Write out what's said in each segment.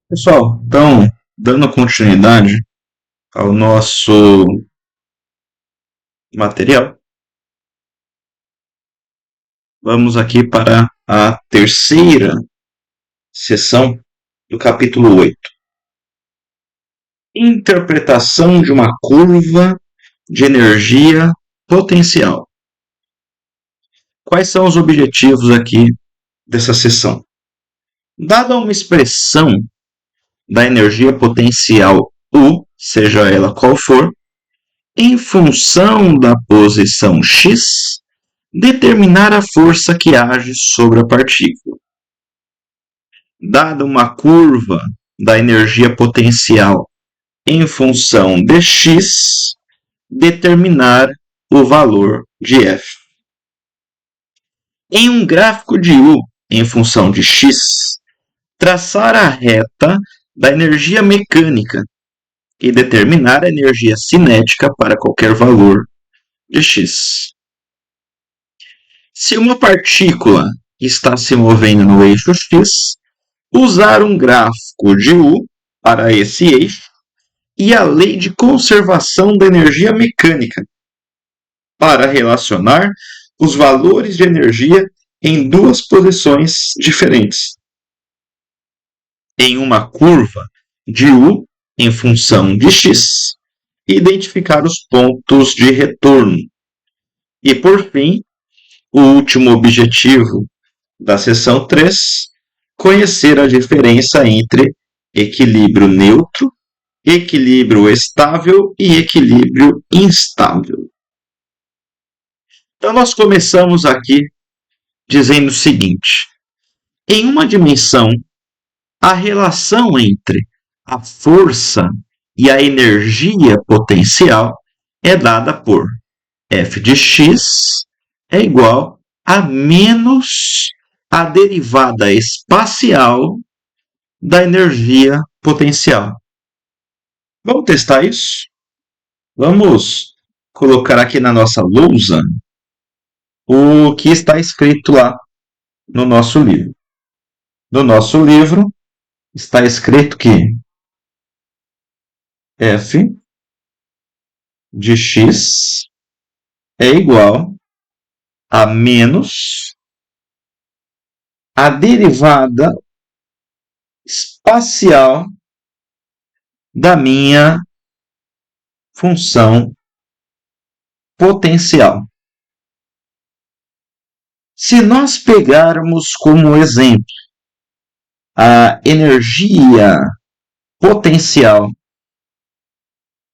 Pessoal, então, dando continuidade ao nosso material, vamos aqui para a terceira sessão do capítulo 8. Interpretação de uma curva de energia potencial. Quais são os objetivos aqui dessa sessão? Dada uma expressão da energia potencial U, seja ela qual for, em função da posição x, determinar a força que age sobre a partícula. Dada uma curva da energia potencial em função de x, determinar o valor de F. Em um gráfico de U em função de x, traçar a reta da energia mecânica e determinar a energia cinética para qualquer valor de x. Se uma partícula está se movendo no eixo x, usar um gráfico de U para esse eixo e a lei de conservação da energia mecânica para relacionar os valores de energia em duas posições diferentes. Em uma curva de U em função de x, identificar os pontos de retorno. E, por fim, o último objetivo da seção 3, conhecer a diferença entre equilíbrio neutro, equilíbrio estável e equilíbrio instável. Então, nós começamos aqui dizendo o seguinte: em uma dimensão, a relação entre a força e a energia potencial é dada por f de x é igual a menos a derivada espacial da energia potencial. Vamos testar isso? Vamos colocar aqui na nossa lousa o que está escrito lá no nosso livro. No nosso livro está escrito que f de x é igual a menos a derivada espacial da minha função potencial. Se nós pegarmos como exemplo a energia potencial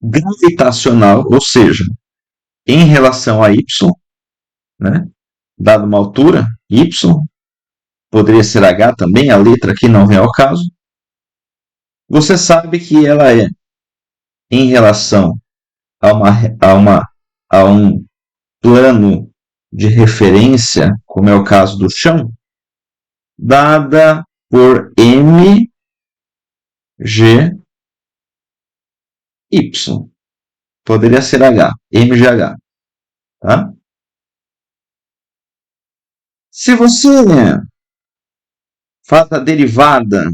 gravitacional, ou seja, em relação a y, né, dada uma altura, y, poderia ser h também, a letra aqui não vem ao caso, você sabe que ela é em relação a um plano de referência, como é o caso do chão, dada por mg y. Poderia ser h, mgh. Tá? Se você faz a derivada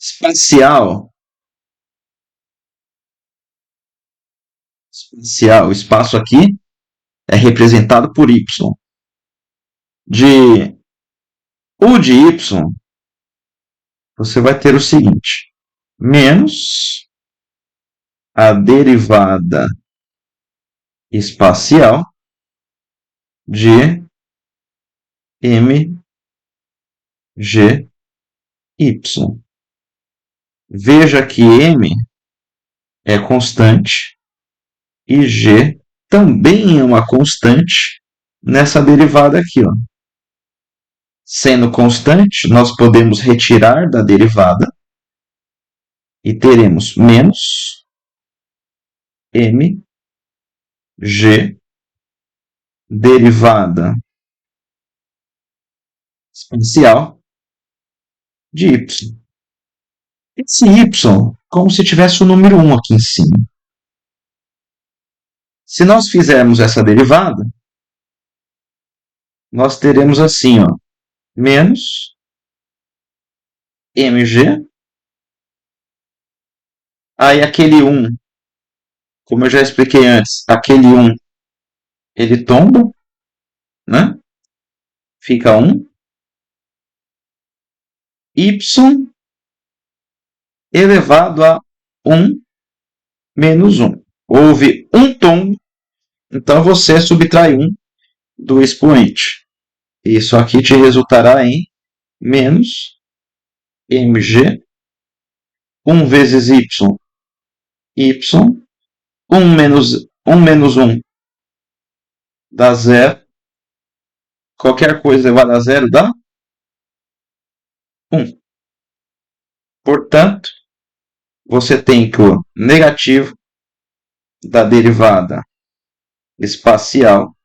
espacial, o espaço aqui é representado por y. De U de y, você vai ter o seguinte: menos a derivada espacial de mg y. Veja que m é constante e g também é uma constante nessa derivada aqui. Ó. Sendo constante, nós podemos retirar da derivada e teremos menos mg derivada espacial de y. Esse y, como se tivesse o número 1 aqui em cima. Se nós fizermos essa derivada, nós teremos assim, ó, menos mg. Aí aquele 1, como eu já expliquei antes, aquele 1 ele tomba, né? Fica 1. Y elevado a 1 menos 1. Houve um tombo, então você subtrai 1 do expoente. Isso aqui te resultará em menos mg 1 vezes y, y, 1 menos 1 dá 0. Qualquer coisa elevada a 0 dá 1. Portanto, você tem que o negativo da derivada espacial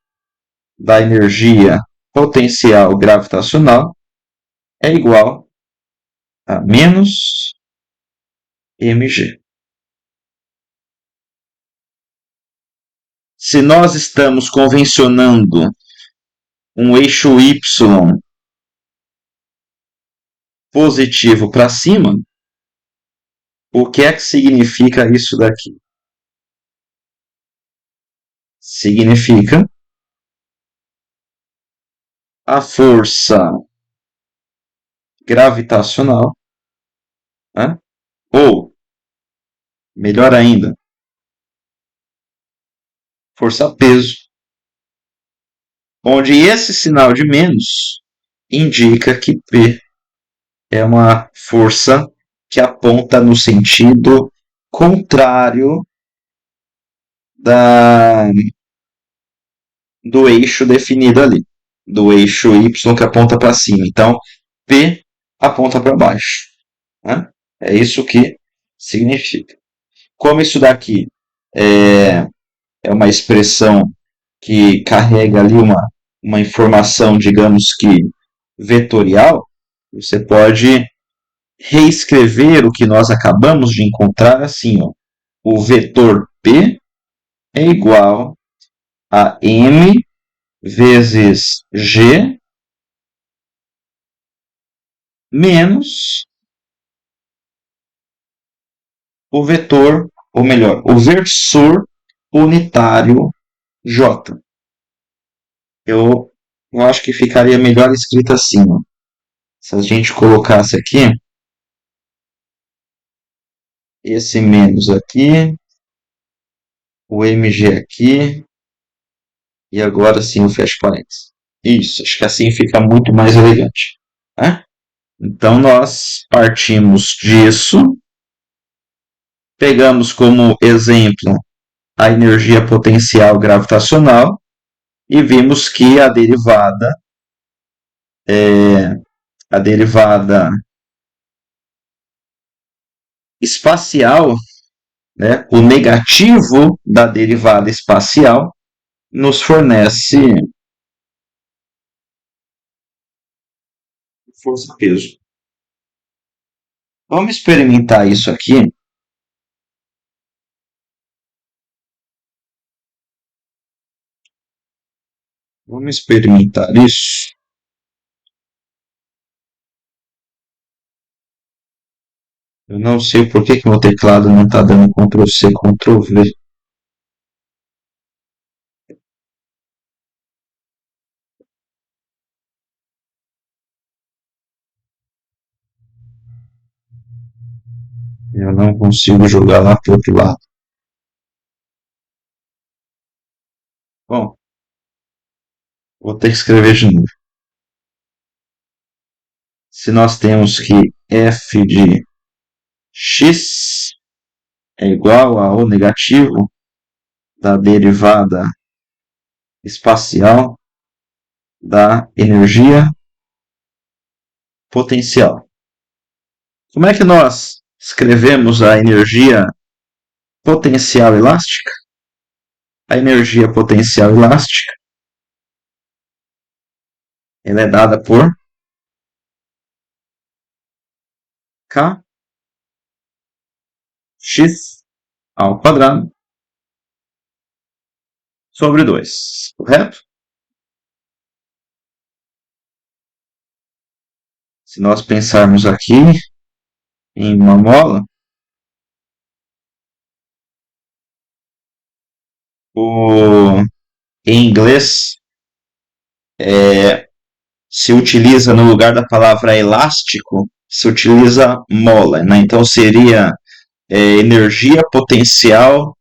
da energia potencial gravitacional é igual a menos mg. Se nós estamos convencionando um eixo y positivo para cima, o que é que significa isso daqui? Significa a força gravitacional, né? Ou, melhor ainda, força-peso, onde esse sinal de menos indica que P é uma força que aponta no sentido contrário do eixo definido ali, do eixo y que aponta para cima. Então, P aponta para baixo. Né? É isso que significa. Como isso daqui é uma expressão que carrega ali uma informação, digamos que vetorial, você pode reescrever o que nós acabamos de encontrar assim, ó. O vetor P é igual a m vezes g menos o vetor, ou melhor, o versor unitário j. Eu acho que ficaria melhor escrito assim, ó. Se a gente colocasse aqui esse menos aqui, o mg aqui, e agora sim eu fecho parênteses. Isso, acho que assim fica muito mais elegante. Né? Então nós partimos disso, pegamos como exemplo a energia potencial gravitacional e vimos que a derivada espacial, né, o negativo da derivada espacial, nos fornece força-peso. Vamos experimentar isso aqui. Vamos experimentar isso. Eu não sei por que meu teclado não está dando Ctrl+C, Ctrl+V. Eu não consigo jogar lá para o outro lado. Bom, vou ter que escrever de novo. Se nós temos que f de x é igual ao negativo da derivada espacial da energia potencial. Como é que nós escrevemos a energia potencial elástica? A energia potencial elástica ela é dada por K x ao quadrado sobre 2, correto? Se nós pensarmos aqui, em uma mola, o, em inglês se utiliza no lugar da palavra elástico, se utiliza mola, né? Então seria energia potencial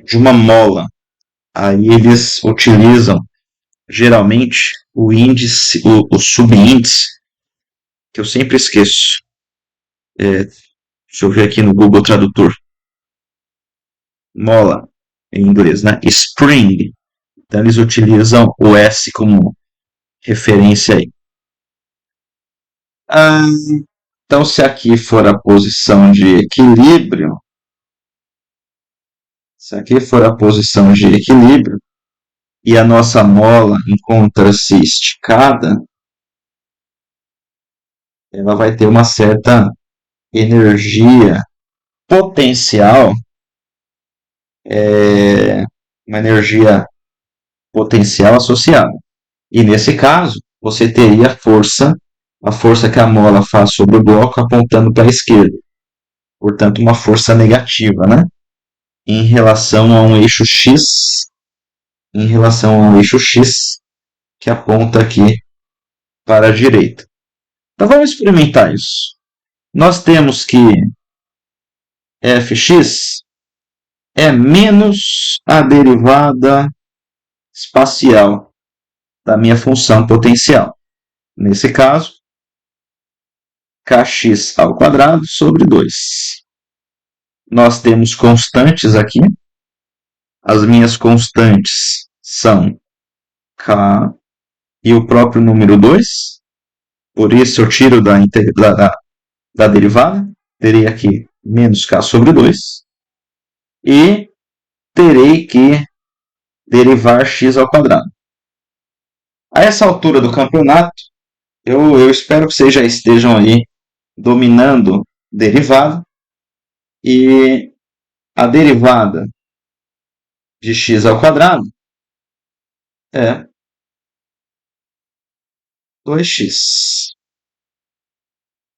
de uma mola. Aí eles utilizam geralmente o índice, o subíndice, que eu sempre esqueço. Deixa eu ver aqui no Google Tradutor. Mola, em inglês, né? Spring. Então eles utilizam o S como referência aí. Ah, então, se aqui for a posição de equilíbrio, se aqui for a posição de equilíbrio e a nossa mola encontra-se esticada, ela vai ter uma certa energia potencial, uma energia potencial associada. E nesse caso, você teria a força que a mola faz sobre o bloco apontando para a esquerda. Portanto, uma força negativa, né? Em relação a um eixo X, em relação a um eixo X que aponta aqui para a direita. Então vamos experimentar isso. Nós temos que fx é menos a derivada espacial da minha função potencial. Nesse caso, kx ao quadrado sobre 2. Nós temos constantes aqui. As minhas constantes são k e o próprio número 2. Por isso eu tiro da derivada. Terei aqui menos k sobre 2. E terei que derivar x ao quadrado. A essa altura do campeonato, eu espero que vocês já estejam aí dominando derivada. E a derivada de x ao quadrado é 2x.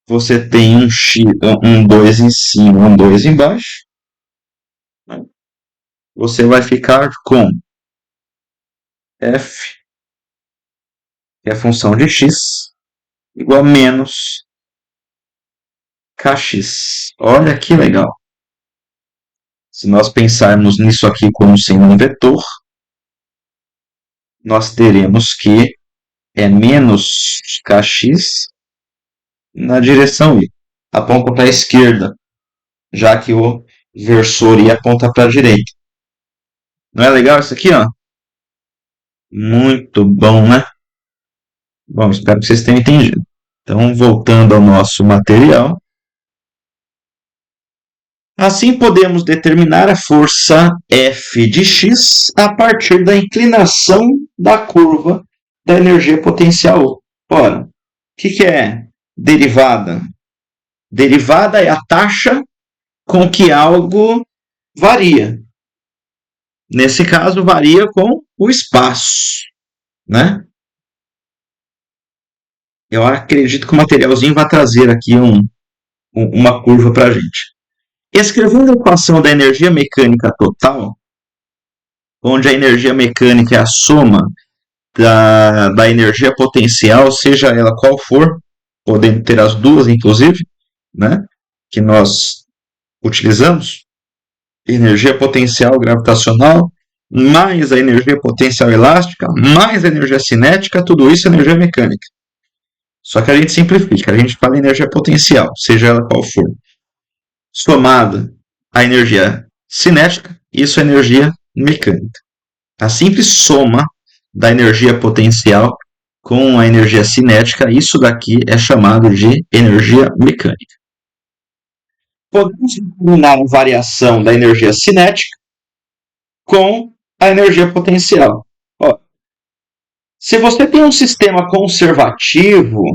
Você tem um 2 em cima, um 2 embaixo. Você vai ficar com f, que é a função de x, igual a menos kx. Olha que legal. Se nós pensarmos nisso aqui como sendo um vetor, nós teremos que é menos kx na direção y. Aponta para a esquerda, já que o versor y aponta para a direita. Não é legal isso aqui, ó? Muito bom, né? Bom, espero que vocês tenham entendido. Então, voltando ao nosso material. Assim, podemos determinar a força F de x a partir da inclinação da curva da energia potencial. Ora, o que é derivada? Derivada é a taxa com que algo varia. Nesse caso, varia com o espaço, né? Eu acredito que o materialzinho vai trazer aqui uma curva para a gente. Escrevendo a equação da energia mecânica total, onde a energia mecânica é a soma da energia potencial, seja ela qual for, podendo ter as duas, inclusive, né, que nós utilizamos, energia potencial gravitacional, mais a energia potencial elástica, mais a energia cinética, tudo isso é energia mecânica. Só que a gente simplifica, a gente fala energia potencial, seja ela qual for. Somada à energia cinética, isso é energia mecânica. A simples soma da energia potencial com a energia cinética, isso daqui é chamado de energia mecânica. Podemos determinar a variação da energia cinética com a energia potencial. Ó, se você tem um sistema conservativo,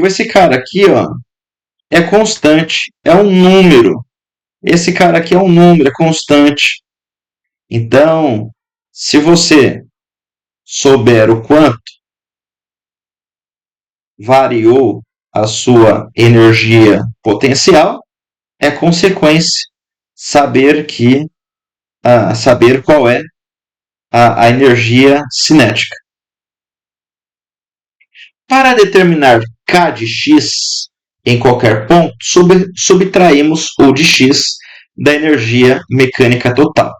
esse cara aqui, ó, é constante, é um número. Esse cara aqui é um número, é constante. Então, se você souber o quanto variou a sua energia potencial, é consequência saber qual é a energia cinética. Para determinar K de x em qualquer ponto, subtraímos o de x da energia mecânica total,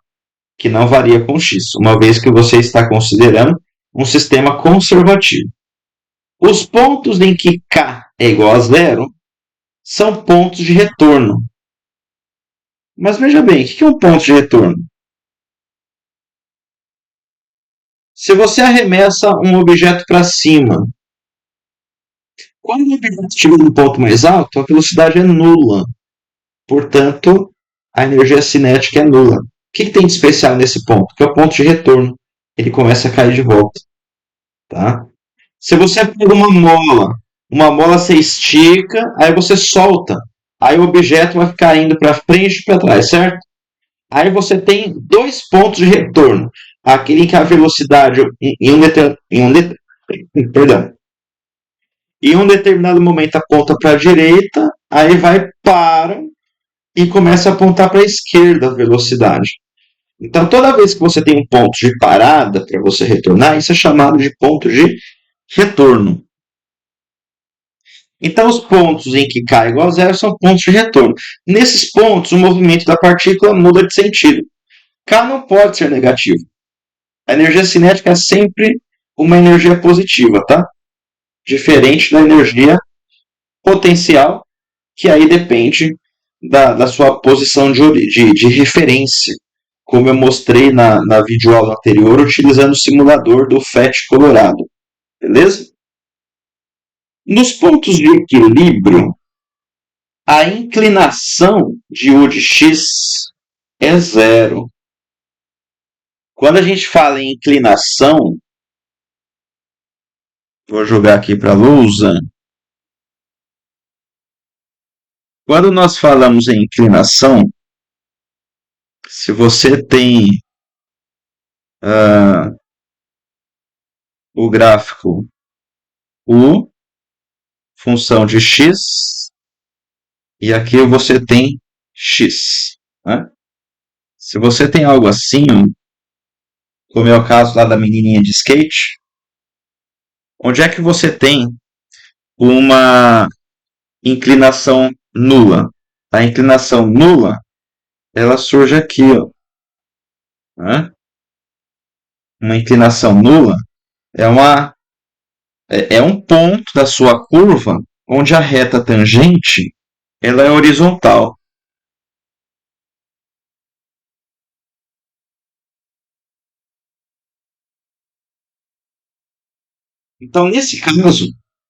que não varia com x, uma vez que você está considerando um sistema conservativo. Os pontos em que K é igual a zero são pontos de retorno. Mas veja bem, o que é um ponto de retorno? Se você arremessa um objeto para cima, quando o objeto estiver no ponto mais alto, a velocidade é nula. Portanto, a energia cinética é nula. O que tem de especial nesse ponto? Que é o ponto de retorno. Ele começa a cair de volta. Tá? Se você pega uma mola você estica, aí você solta. Aí o objeto vai ficar indo para frente e para trás, certo? Aí você tem dois pontos de retorno. Aquele em que a velocidade perdão, em um determinado momento aponta para a direita, aí vai para e começa a apontar para a esquerda a velocidade. Então, toda vez que você tem um ponto de parada para você retornar, isso é chamado de ponto de retorno. Então, os pontos em que K é igual a zero são pontos de retorno. Nesses pontos, o movimento da partícula muda de sentido. K não pode ser negativo. A energia cinética é sempre uma energia positiva, tá? Diferente da energia potencial, que aí depende da sua posição de referência, como eu mostrei na videoaula anterior, utilizando o simulador do FET Colorado. Beleza? Nos pontos de equilíbrio, a inclinação de U de x é zero. Quando a gente fala em inclinação, vou jogar aqui para a lousa. Quando nós falamos em inclinação, se você tem o gráfico U, função de x, e aqui você tem x. Né? Se você tem algo assim, como é o caso lá da menininha de skate, onde é que você tem uma inclinação nula? A inclinação nula, ela surge aqui, ó. Né? Uma inclinação nula é um ponto da sua curva onde a reta tangente ela é horizontal. Então, nesse caso,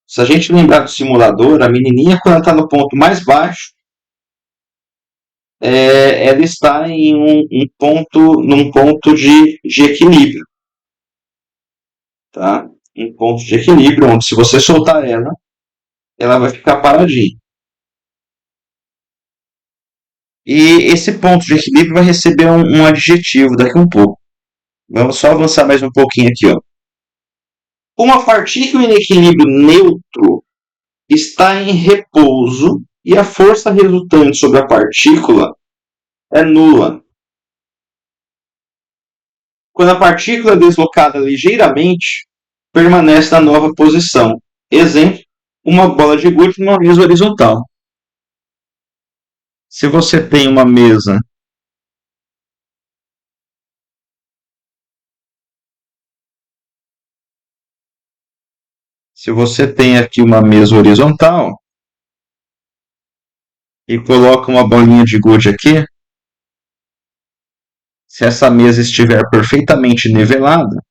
se a gente lembrar do simulador, a menininha, quando ela está no ponto mais baixo, ela está em num ponto de equilíbrio. Tá? Um ponto de equilíbrio, onde se você soltar ela vai ficar paradinha. E esse ponto de equilíbrio vai receber um adjetivo daqui a um pouco. Vamos só avançar mais um pouquinho aqui. Ó. Uma partícula em equilíbrio neutro está em repouso e a força resultante sobre a partícula é nula. Quando a partícula é deslocada ligeiramente, permanece na nova posição. Exemplo, uma bola de gude numa mesa horizontal. Se você tem uma mesa se você tem aqui uma mesa horizontal e coloca uma bolinha de gude aqui, se essa mesa estiver perfeitamente nivelada,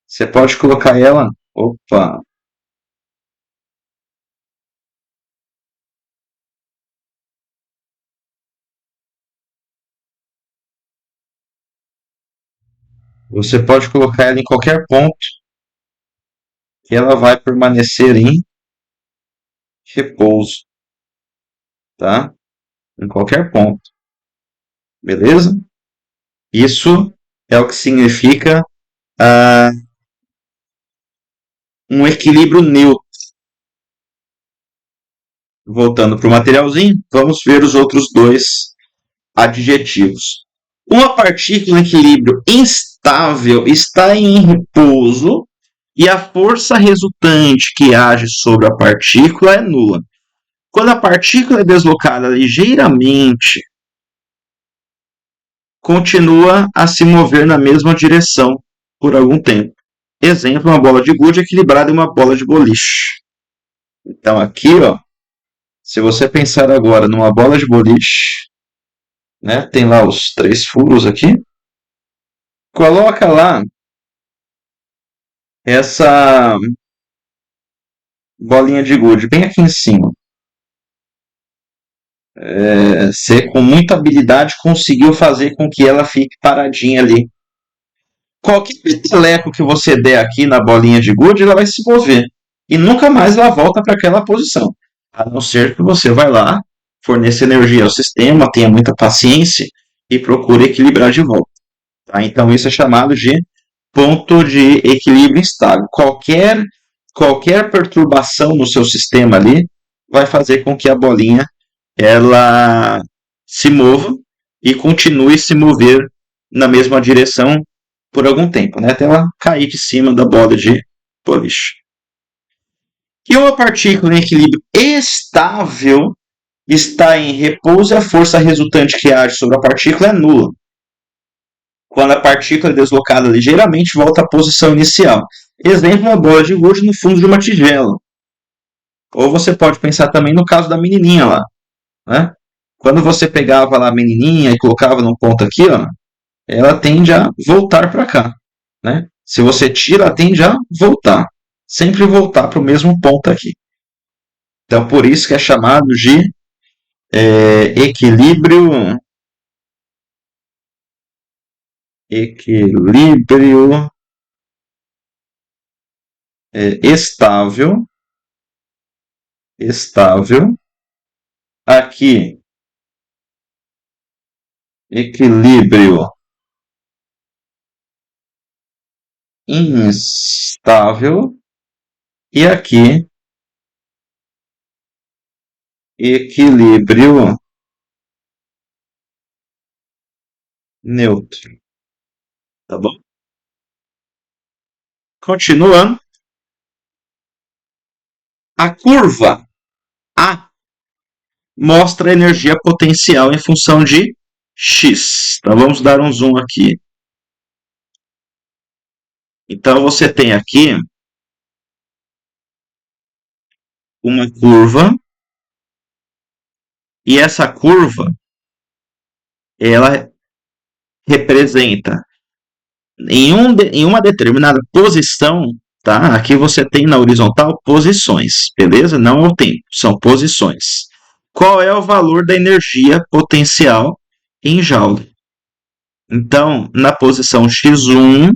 você pode colocar ela. Opa! Você pode colocar ela em qualquer ponto que ela vai permanecer em repouso, tá? Em qualquer ponto, beleza? Isso é o que significa um equilíbrio neutro. Voltando para o materialzinho, vamos ver os outros dois adjetivos. Uma partícula em equilíbrio instável está em repouso e a força resultante que age sobre a partícula é nula. Quando a partícula é deslocada ligeiramente, continua a se mover na mesma direção por algum tempo. Exemplo, uma bola de gude equilibrada em uma bola de boliche. Então aqui, ó, se você pensar agora numa bola de boliche, né, tem lá os 3 furos aqui, coloca lá essa bolinha de gude bem aqui em cima. Você com muita habilidade conseguiu fazer com que ela fique paradinha ali. Qualquer peteleco que você der aqui na bolinha de gude, ela vai se mover. E nunca mais ela volta para aquela posição. A não ser que você vai lá, forneça energia ao sistema, tenha muita paciência e procure equilibrar de volta. Tá? Então isso é chamado de ponto de equilíbrio instável. Qualquer perturbação no seu sistema ali vai fazer com que a bolinha ela se mova e continue se mover na mesma direção por algum tempo, né? Até ela cair de cima da bola de boliche. E uma partícula em equilíbrio estável está em repouso e a força resultante que age sobre a partícula é nula. Quando a partícula é deslocada ligeiramente, volta à posição inicial. Exemplo, uma bola de gude no fundo de uma tigela. Ou você pode pensar também no caso da menininha lá, né? Quando você pegava lá a menininha e colocava num ponto aqui, ó, ela tende a voltar para cá, né? Se você tira, ela tende a voltar. Sempre voltar para o mesmo ponto aqui. Então, por isso que é chamado de equilíbrio estável. Aqui, equilíbrio instável. E aqui, equilíbrio neutro. Tá bom? Continuando, a curva A mostra a energia potencial em função de x. Então vamos dar um zoom aqui. Então você tem aqui uma curva e essa curva ela representa em uma determinada posição, tá? Aqui você tem na horizontal posições, beleza? Não é o tempo, são posições. Qual é o valor da energia potencial em joule? Então, na posição x1,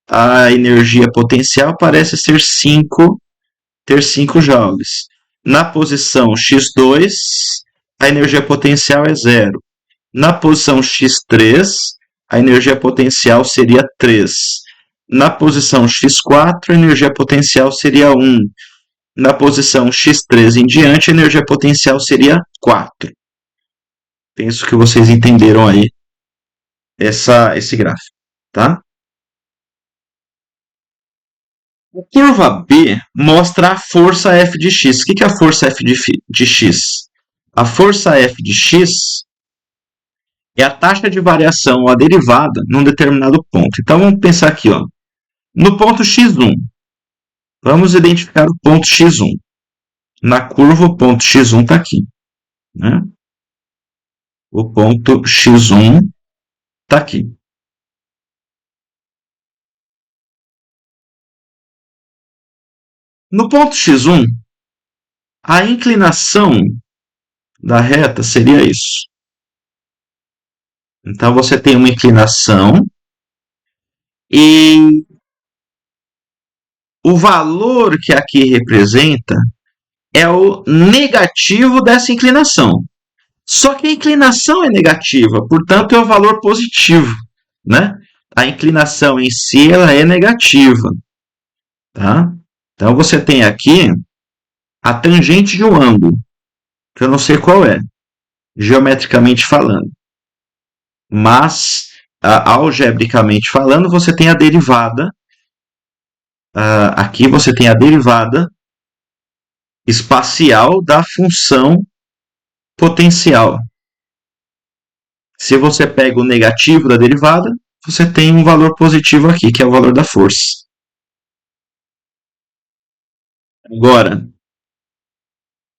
a energia potencial parece ser ter 5 joules. Na posição x2, a energia potencial é 0. Na posição x3, a energia potencial seria 3. Na posição x4, a energia potencial seria 1. Na posição x3 em diante, a energia potencial seria 4. Penso que vocês entenderam aí esse gráfico, tá? A curva B mostra a força F de x. O que é a força F de x? A força F de x é a taxa de variação ou a derivada num determinado ponto. Então vamos pensar aqui, ó. No ponto x1, vamos identificar o ponto x1. Na curva, o ponto x1 está aqui, né? O ponto x1 está aqui. No ponto x1, a inclinação da reta seria isso. Então você tem uma inclinação e o valor que aqui representa é o negativo dessa inclinação. Só que a inclinação é negativa, portanto é o valor positivo, né? A inclinação em si ela é negativa, tá? Então você tem aqui a tangente de um ângulo, que eu não sei qual é, geometricamente falando. Mas, algebricamente falando, você tem a derivada. Aqui você tem a derivada espacial da função potencial. Se você pega o negativo da derivada, você tem um valor positivo aqui, que é o valor da força. Agora,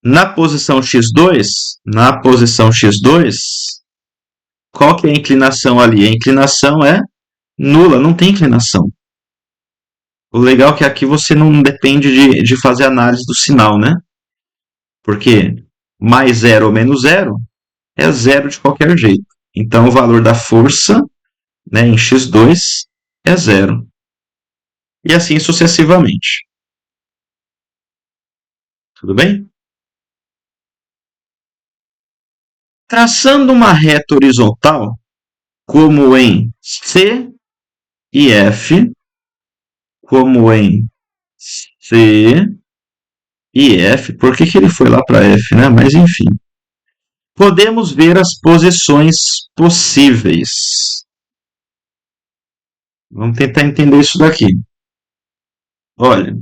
na posição x2, qual que é a inclinação ali? A inclinação é nula, não tem inclinação. O legal é que aqui você não depende de fazer análise do sinal, né? Porque mais zero ou menos zero é zero de qualquer jeito. Então, o valor da força, né, em x2 é zero. E assim sucessivamente. Tudo bem? Traçando uma reta horizontal, como em C e F, como em C e F, por que ele foi lá para F, né? Mas enfim. Podemos ver as posições possíveis. Vamos tentar entender isso daqui. Olha,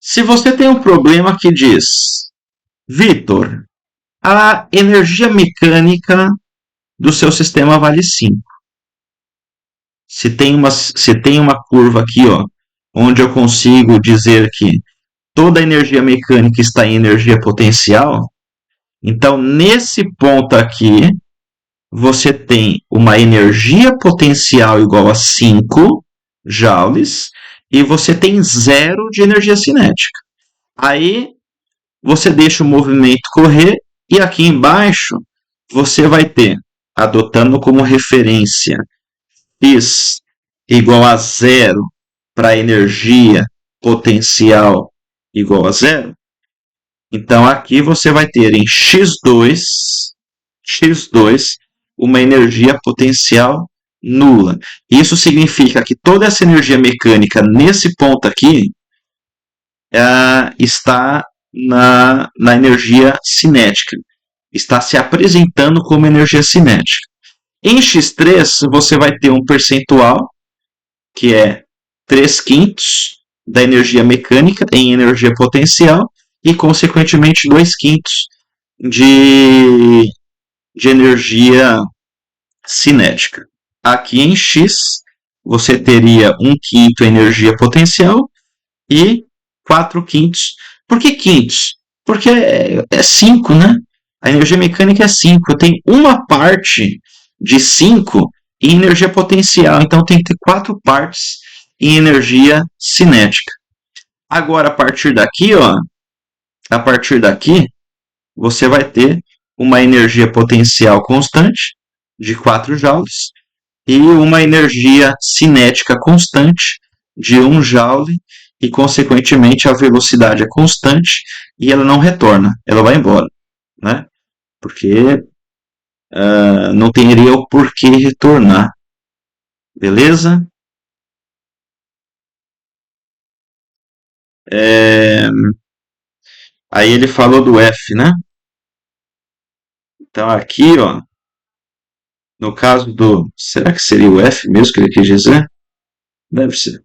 se você tem um problema que diz, Vitor, a energia mecânica do seu sistema vale 5. Se tem uma curva aqui, ó, onde eu consigo dizer que toda a energia mecânica está em energia potencial, então nesse ponto aqui, você tem uma energia potencial igual a 5 joules e você tem zero de energia cinética. Aí você deixa o movimento correr e aqui embaixo você vai ter, adotando como referência x igual a zero para energia potencial igual a zero, então aqui você vai ter em x2 uma energia potencial nula. Isso significa que toda essa energia mecânica nesse ponto aqui está na energia cinética. Está se apresentando como energia cinética. Em x3, você vai ter um percentual, que é 3 quintos da energia mecânica em energia potencial, e, consequentemente, 2 quintos de energia cinética. Aqui em x, você teria 1 quinto energia potencial e 4 quintos. Por que quintos? Porque é 5, né? A energia mecânica é 5. Tem uma parte de 5 em energia potencial. Então tem que ter 4 partes em energia cinética. Agora, a partir daqui, você vai ter uma energia potencial constante de 4 joules e uma energia cinética constante de 1 joule e, consequentemente, a velocidade é constante e ela não retorna, ela vai embora, né? Porque não teria o porquê retornar, beleza? Aí ele falou do F, né? Então aqui, ó, no caso do... Será que seria o F mesmo que ele quis dizer? Deve ser.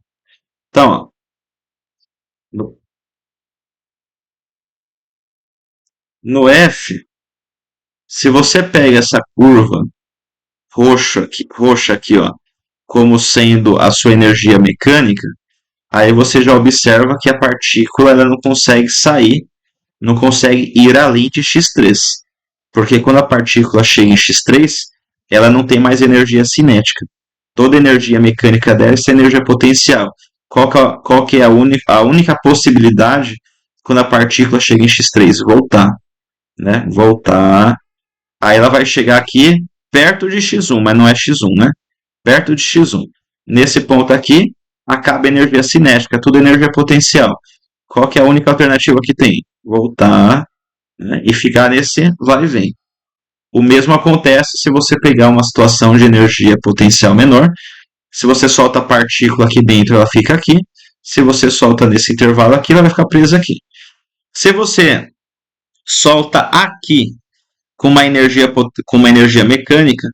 Então, ó, no F, se você pega essa curva roxa aqui, ó, como sendo a sua energia mecânica, aí você já observa que a partícula ela não consegue sair, não consegue ir além de x3. Porque quando a partícula chega em x3, ela não tem mais energia cinética. Toda energia mecânica dela é energia potencial. Qual que é a única possibilidade quando a partícula chega em x3? Voltar, né? Voltar. Aí ela vai chegar aqui perto de x1, mas não é x1, né? Perto de x1. Nesse ponto aqui, acaba a energia cinética, tudo energia potencial. Qual que é a única alternativa que tem? Voltar, né, e ficar nesse vai e vem. O mesmo acontece se você pegar uma situação de energia potencial menor. Se você solta a partícula aqui dentro, ela fica aqui. Se você solta nesse intervalo aqui, ela vai ficar presa aqui. Se você solta aqui com uma energia mecânica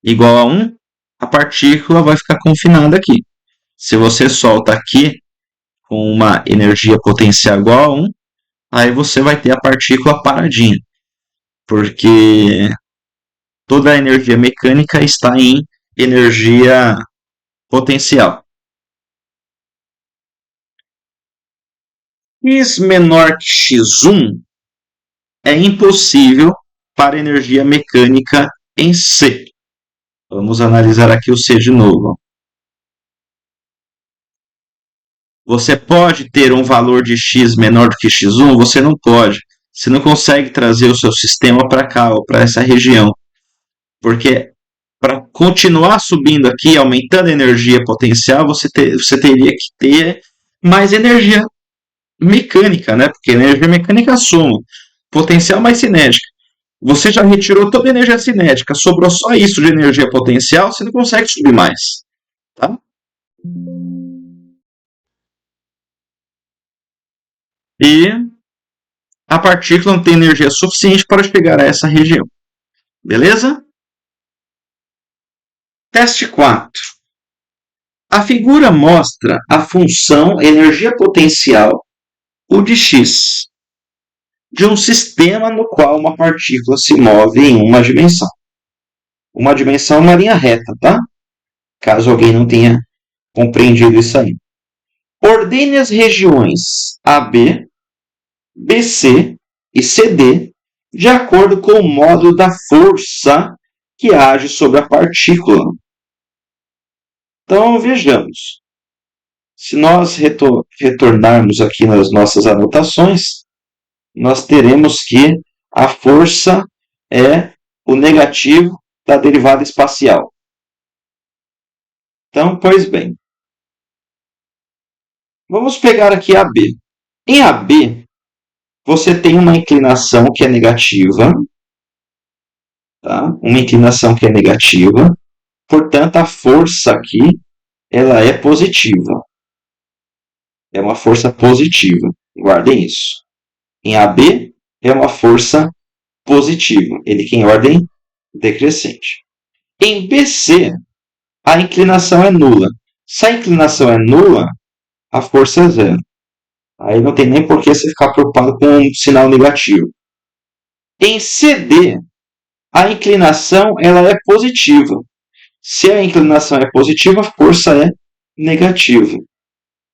igual a 1, a partícula vai ficar confinada aqui. Se você solta aqui com uma energia potencial igual a 1, aí você vai ter a partícula paradinha, porque toda a energia mecânica está em energia potencial. X menor que x1 é impossível para energia mecânica em C. Vamos analisar aqui o C de novo. Você pode ter um valor de x menor do que x1? Você não pode. Você não consegue trazer o seu sistema para cá, ou para essa região. Porque para continuar subindo aqui, aumentando a energia potencial, você teria que ter mais energia mecânica, né? Porque energia mecânica soma potencial mais cinética. Você já retirou toda a energia cinética, sobrou só isso de energia potencial, você não consegue subir mais. Tá? E a partícula não tem energia suficiente para chegar a essa região. Beleza? Teste 4. A figura mostra a função energia potencial, U de x, de um sistema no qual uma partícula se move em uma dimensão. Uma dimensão é uma linha reta, tá? Caso alguém não tenha compreendido isso aí. Ordene as regiões AB, BC e CD de acordo com o módulo da força que age sobre a partícula. Então, vejamos. Se nós retornarmos aqui nas nossas anotações, nós teremos que a força é o negativo da derivada espacial. Então, pois bem. Vamos pegar aqui AB. Em AB, você tem uma inclinação que é negativa. Tá? Uma inclinação que é negativa. Portanto, a força aqui ela é positiva. É uma força positiva. Guardem isso. Em AB, é uma força positiva. Ele tem ordem decrescente. Em BC, a inclinação é nula. Se a inclinação é nula, a força é zero. Aí não tem nem por que você ficar preocupado com um sinal negativo. Em CD, a inclinação ela é positiva. Se a inclinação é positiva, a força é negativa.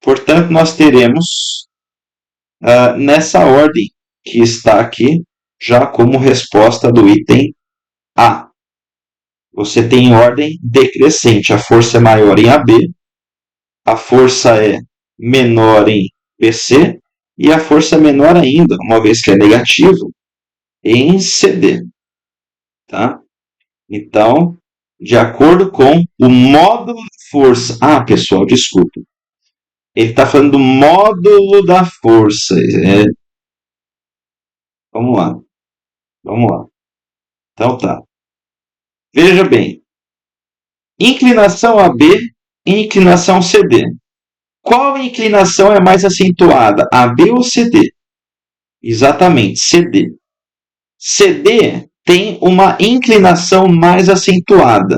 Portanto, nós teremos nessa ordem que está aqui, já como resposta do item A. Você tem ordem decrescente. A força é maior em AB, a força é menor em BC e a força é menor ainda, uma vez que é negativo, em CD. Tá? Então, de acordo com o módulo de força... Ah, pessoal, desculpa. Ele está falando do módulo da força. Vamos lá. Vamos lá. Então tá. Veja bem. Inclinação AB e inclinação CD. Qual inclinação é mais acentuada? AB ou CD? Exatamente, CD. CD tem uma inclinação mais acentuada.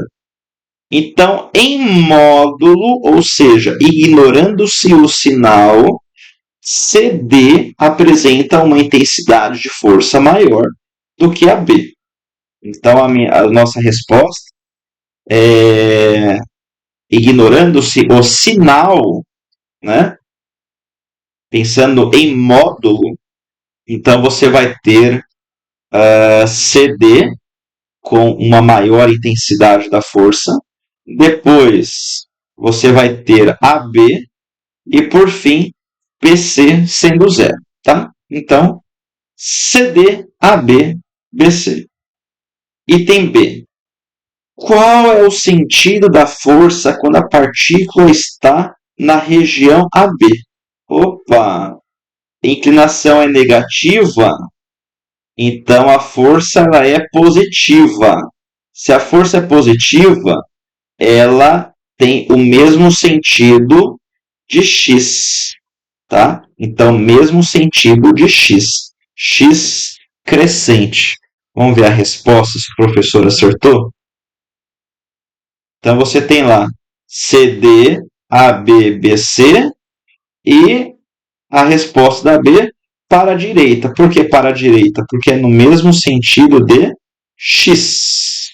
Então, em módulo, ou seja, ignorando-se o sinal, CD apresenta uma intensidade de força maior do que AB. Então, a nossa resposta é, ignorando-se o sinal, né? Pensando em módulo, então você vai ter CD com uma maior intensidade da força, depois você vai ter AB e por fim BC sendo zero, tá? Então CD, AB, BC. Item B. Qual é o sentido da força quando a partícula está na região AB? Opa! A inclinação é negativa, então a força ela é positiva. Se a força é positiva, ela tem o mesmo sentido de x, tá? Então, mesmo sentido de x. X crescente. Vamos ver a resposta se o professor acertou? Então, você tem lá CD, AB, BC e a resposta da B para a direita. Por que para a direita? Porque é no mesmo sentido de x.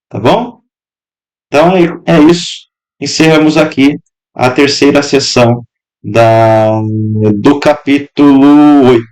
Tá bom? Então é isso. Encerramos aqui a terceira sessão do capítulo 8.